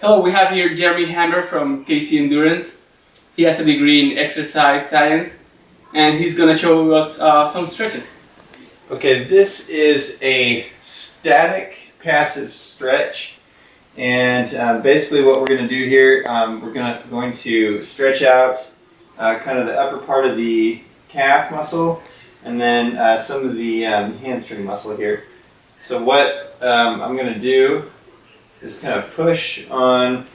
Hello, we have here Jeremy Hammer from KC Endurance. He has a degree in exercise science and he's going to show us some stretches. Okay, this is a static passive stretch, and basically what we're going to do here, we're going to stretch out kind of the upper part of the calf muscle and then some of the hamstring muscle here. So what I'm going to do is kind of push on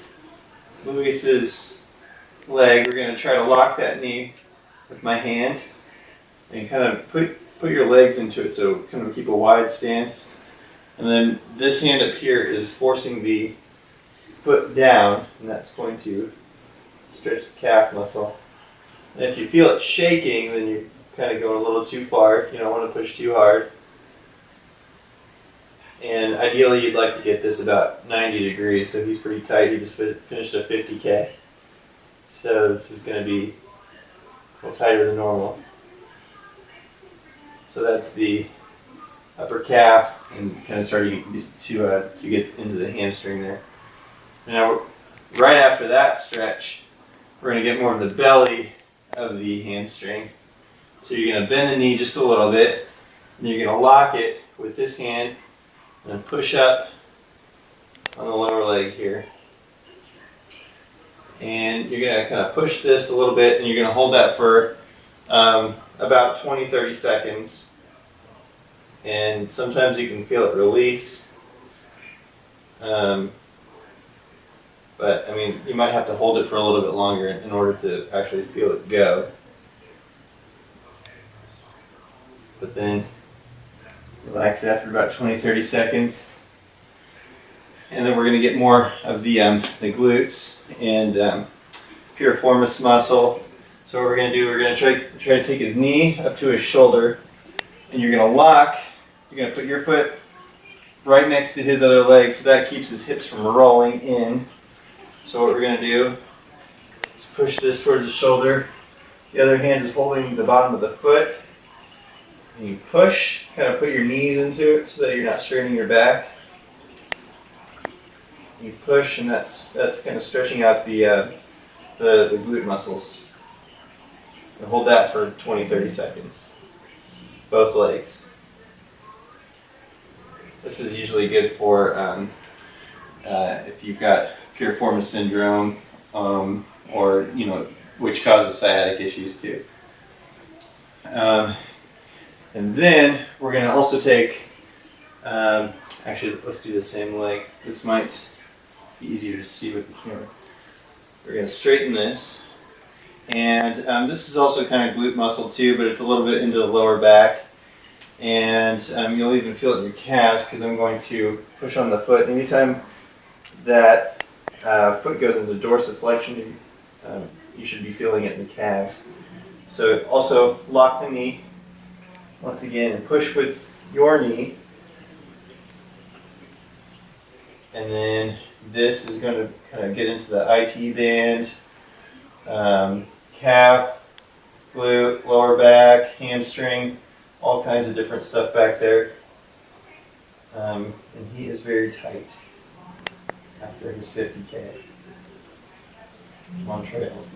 Luis's leg. We're going to try to lock that knee with my hand and kind of put your legs into it, so kind of keep a wide stance. And then this hand up here is forcing the foot down, and that's going to stretch the calf muscle. And if you feel it shaking, then you're kind of going a little too far. You don't want to push too hard. And ideally you'd like to get this about 90 degrees, so he's pretty tight. He just finished a 50K. So this is going to be a little tighter than normal. So that's the upper calf and kind of starting to get into the hamstring there. Now, right after that stretch, we're going to get more of the belly of the hamstring. So you're going to bend the knee just a little bit, and you're going to lock it with this hand and push up on the lower leg here. And you're going to kind of push this a little bit, and you're going to hold that for about 20-30 seconds. And sometimes you can feel it release. But I mean, you might have to hold it for a little bit longer in order to actually feel it go. But then relax it after about 20-30 seconds. And then we're going to get more of the glutes and piriformis muscle. So what we're going to do, we're going to try to take his knee up to his shoulder, and you're going to lock. You're going to put your foot right next to his other leg, so that keeps his hips from rolling in. So what we're going to do is push this towards the shoulder. The other hand is holding the bottom of the foot. And you push, kind of put your knees into it so that you're not straining your back. You push, and that's kind of stretching out the glute muscles. And hold that for 20-30 seconds. Both legs. This is usually good for if you've got piriformis syndrome, or which causes sciatic issues too. And then we're going to also take. Actually, let's do the same leg. This might be easier to see with the camera. We're going to straighten this, and this is also kind of glute muscle too, but it's a little bit into the lower back. And you'll even feel it in your calves, because I'm going to push on the foot. Anytime that foot goes into dorsiflexion, you should be feeling it in the calves. So also lock the knee once again and push with your knee. And then this is going to kind of get into the IT band, calf, glute, lower back, hamstring. All kinds of different stuff back there. And he is very after his 50K on trails.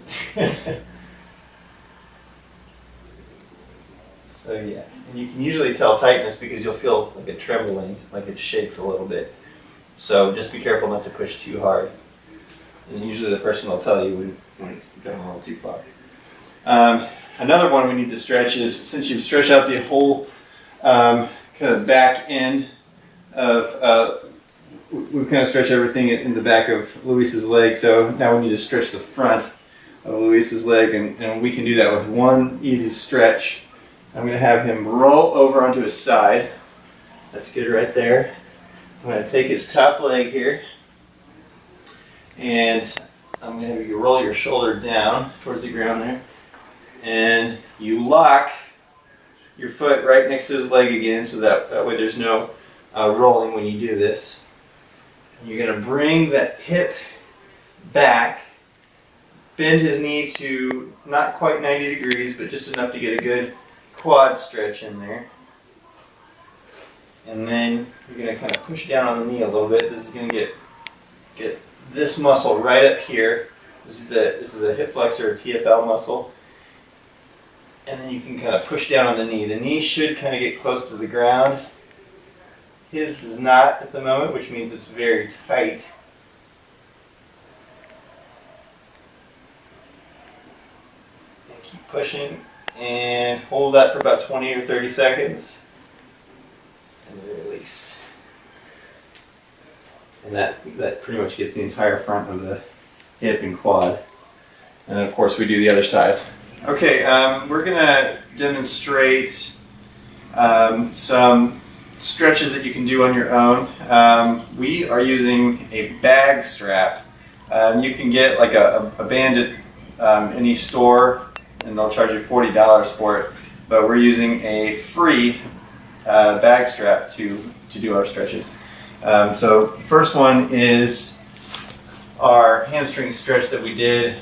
So yeah, and you can usually tell tightness because you'll feel like it trembling, like it shakes a little bit. So just be careful not to push too hard. And usually the person will tell you when it's going a little too far. Another one we need to stretch is, since you've stretched out the whole kind of back end of, we've kind of stretched everything in the back of Luis's leg, so now we need to stretch the front of Luis's leg, and we can do that with one easy stretch. I'm going to have him roll over onto his side. That's good right there. I'm going to take his top leg here, and I'm going to have you roll your shoulder down towards the ground there. And you lock your foot right next to his leg again, so that way there's no rolling when you do this. And you're going to bring that hip back, bend his knee to not quite 90 degrees, but just enough to get a good quad stretch in there. And then you're going to kind of push down on the knee a little bit. This is going to get this muscle right up here. This is a hip flexor or TFL muscle. And then you can kind of push down on the knee. The knee should kind of get close to the ground. His does not at the moment, which means it's very tight. And keep pushing and hold that for about 20 or 30 seconds. And then release. And that pretty much gets the entire front of the hip and quad. And then of course we do the other side. Okay, we're going to demonstrate some stretches that you can do on your own. We are using a bag strap. You can get like a band at any store and they'll charge you $40 for it. But we're using a free bag strap to do our stretches. So the first one is our hamstring stretch that we did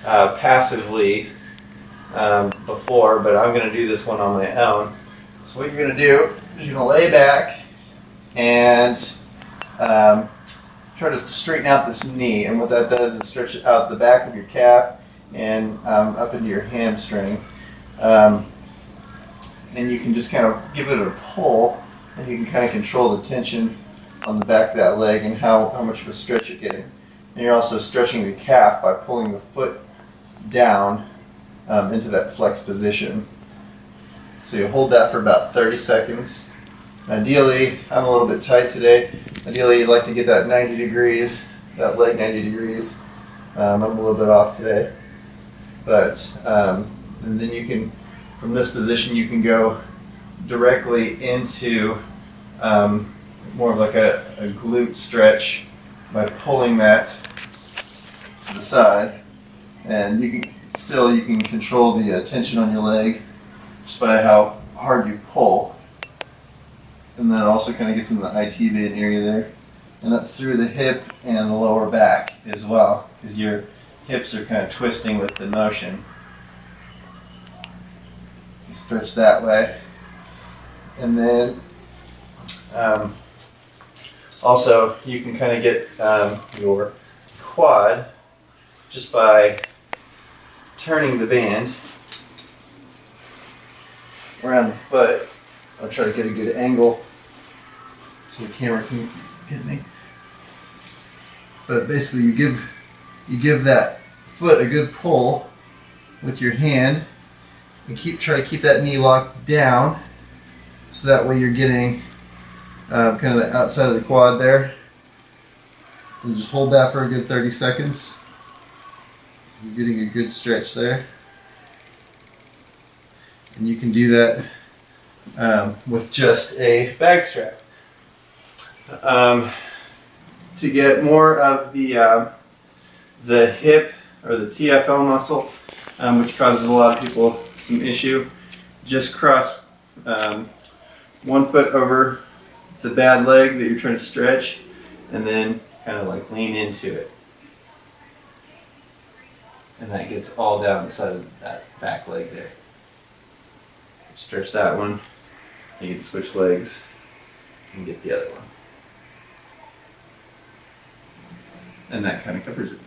passively before, but I'm going to do this one on my own. So what you're going to do is you're going to lay back and try to straighten out this knee, and what that does is stretch out the back of your calf and up into your hamstring. And you can just kind of give it a pull, and you can kind of control the tension on the back of that leg and how much of a stretch you're getting. And you're also stretching the calf by pulling the foot down into that flex position. So you hold that for about 30 seconds. Ideally, I'm a little bit tight today. Ideally, you'd like to get that 90 degrees, that leg 90 degrees. I'm a little bit off today. But, and then you can, from this position, you can go directly into more of like a glute stretch by pulling that to the side. And you can control the tension on your leg just by how hard you pull. And then it also kind of gets in the IT band area there and up through the hip and the lower back as well, because your hips are kind of twisting with the motion. You stretch that way. And then also you can kind of get your quad just by turning the band around the foot. I'll try to get a good angle so the camera can hit me. But basically you give that foot a good pull with your hand and try to keep that knee locked down, so that way you're getting kind of the outside of the quad there. And just hold that for a good 30 seconds. You're getting a good stretch there. And you can do that with just a bag strap. To get more of the hip or the TFL muscle, which causes a lot of people some issue, just cross one foot over the bad leg that you're trying to stretch, and then kind of like lean into it. And that gets all down the side of that back leg there. Stretch that one. You can switch legs and get the other one. And that kind of covers it.